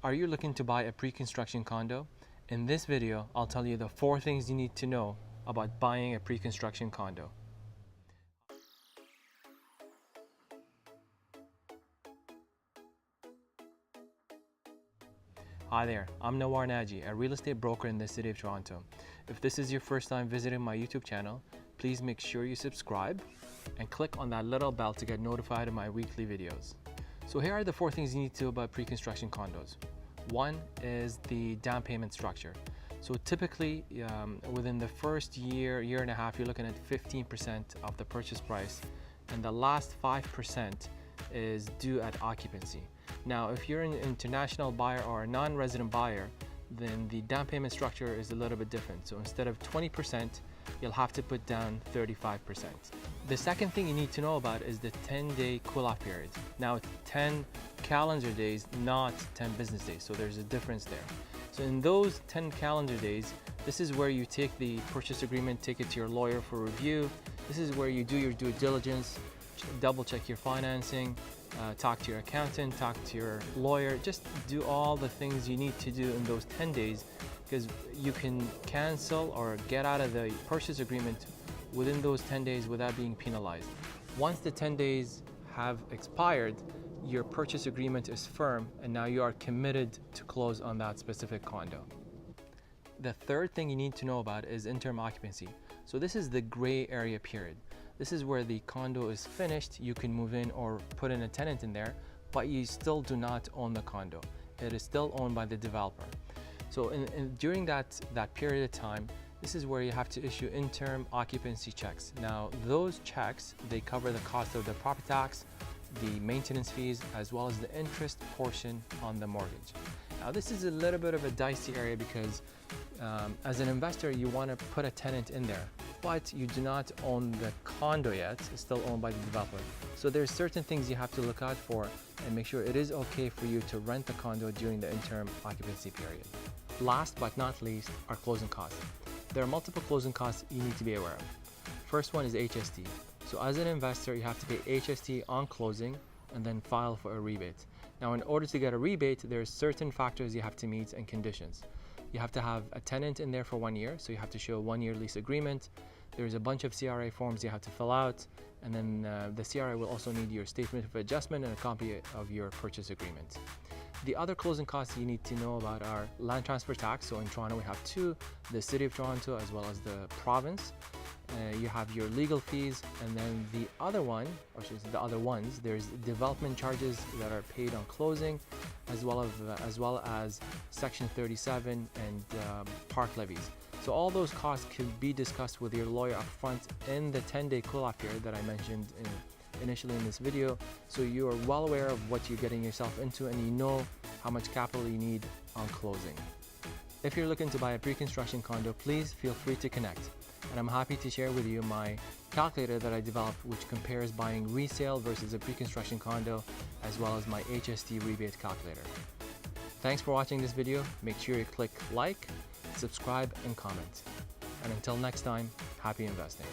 Are you looking to buy a pre-construction condo? In this video, I'll tell you the 4 things you need to know about buying a pre-construction condo. Hi there, I'm Nawar Naji, a real estate broker in the city of Toronto. If this is your first time visiting my YouTube channel, please make sure you subscribe and click on that little bell to get notified of my weekly videos. So here are the 4 things you need to know about pre-construction condos. One is the down payment structure. So typically within the first year and a half, you're looking at 15% of the purchase price, and the last 5% is due at occupancy. Now, if you're an international buyer or a non-resident buyer, then the down payment structure is a little bit different. So instead of 20%, you'll have to put down 35%. The second thing you need to know about is the 10-day cool-off period. Now, 10 calendar days, not 10 business days. So there's a difference there. So in those 10 calendar days, this is where you take the purchase agreement, take it to your lawyer for review. This is where you do your due diligence, double check your financing, talk to your accountant, talk to your lawyer, just do all the things you need to do in those 10 days, because you can cancel or get out of the purchase agreement within those 10 days without being penalized. Once the 10 days have expired, your purchase agreement is firm and now you are committed to close on that specific condo. The third thing you need to know about is interim occupancy. So this is the gray area period. This is where the condo is finished, you can move in or put in a tenant in there, but you still do not own the condo. It is still owned by the developer. So during that period of time, this is where you have to issue interim occupancy checks. Now, those checks, they cover the cost of the property tax, the maintenance fees, as well as the interest portion on the mortgage. Now, this is a little bit of a dicey area because as an investor, you want to put a tenant in there, but you do not own the condo yet. It's still owned by the developer. So there's certain things you have to look out for and make sure it is okay for you to rent the condo during the interim occupancy period. Last but not least are closing costs. There are multiple closing costs you need to be aware of. First one is HST. So as an investor, you have to pay HST on closing and then file for a rebate. Now, in order to get a rebate, there are certain factors you have to meet and conditions. You have to have a tenant in there for 1 year, so you have to show a 1-year lease agreement. There's a bunch of CRA forms you have to fill out, and then the CRA will also need your statement of adjustment and a copy of your purchase agreement. The other closing costs you need to know about are land transfer tax. So in Toronto, we have 2, the City of Toronto as well as the province. You have your legal fees, and then the other one, or should I say the other ones, there's development charges that are paid on closing, as well as Section 37 and park levies. So all those costs could be discussed with your lawyer up front in the 10-day cool-off period that I mentioned initially in this video, so you are well aware of what you're getting yourself into and you know how much capital you need on closing. If you're looking to buy a pre-construction condo, please feel free to connect, and I'm happy to share with you my calculator that I developed, which compares buying resale versus a pre-construction condo, as well as my HST rebate calculator. Thanks for watching this video. Make sure you click like, subscribe, and comment. And until next time, happy investing.